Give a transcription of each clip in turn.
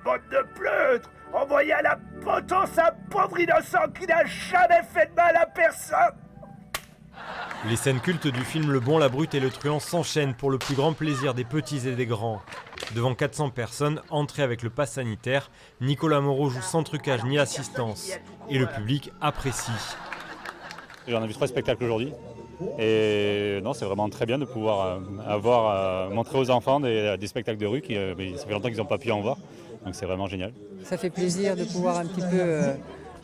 bande de pleutres! Envoyez à la potence un pauvre innocent qui n'a jamais fait de mal à personne! Les scènes cultes du film Le Bon, la Brute et le Truand s'enchaînent pour le plus grand plaisir des petits et des grands. Devant 400 personnes, entrées avec le pass sanitaire, Nicolas Moreau joue sans trucage ni assistance. Et le public apprécie. J'en ai vu 3 spectacles aujourd'hui. Et non, c'est vraiment très bien de pouvoir montrer aux enfants des spectacles de rue qui ça fait longtemps qu'ils n'ont pas pu en voir. Donc c'est vraiment génial. Ça fait plaisir de pouvoir un petit peu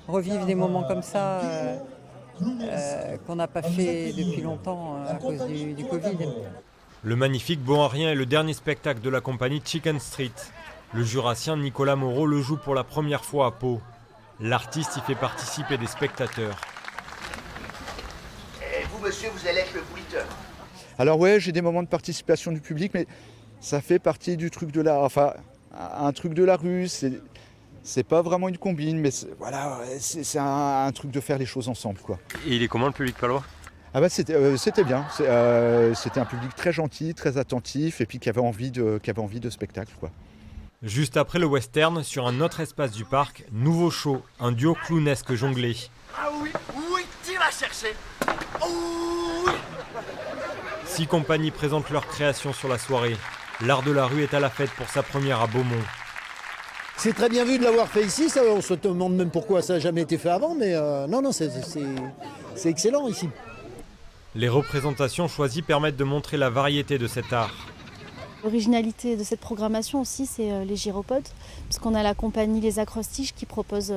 revivre des moments comme ça qu'on n'a pas fait depuis longtemps à cause du Covid. Le magnifique Bon à rien est le dernier spectacle de la compagnie Chicken Street. Le Jurassien Nicolas Moreau le joue pour la première fois à Pau. L'artiste y fait participer des spectateurs. Et vous, monsieur, vous allez être le bruiteur. Alors ouais, j'ai des moments de participation du public, mais ça fait partie du truc de la... Enfin, un truc de la rue, c'est pas vraiment une combine, mais voilà, c'est un truc de faire les choses ensemble, quoi. Et il est comment le public palois ? Ah bah c'était bien, c'était un public très gentil, très attentif, et puis qui avait envie de spectacle, quoi. Juste après le western, sur un autre espace du parc, nouveau show, un duo clownesque jonglé. Ah oui, oui, tu vas chercher. Oh oui. 6 compagnies présentent leur création sur la soirée. L'art de la rue est à la fête pour sa première à Beaumont. C'est très bien vu de l'avoir fait ici, ça, on se demande même pourquoi ça n'a jamais été fait avant, mais non, c'est excellent ici. Les représentations choisies permettent de montrer la variété de cet art. L'originalité de cette programmation aussi, c'est les gyropodes, parce qu'on a la compagnie Les Acrostiches qui propose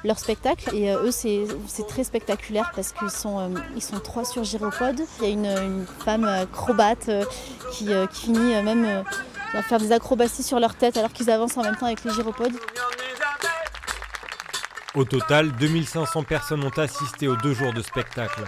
leur spectacle. Et eux, c'est très spectaculaire parce qu'ils sont 3 sur gyropode. Il y a une femme acrobate qui finit même à faire des acrobaties sur leur tête alors qu'ils avancent en même temps avec les gyropodes. Au total, 2500 personnes ont assisté aux 2 jours de spectacle.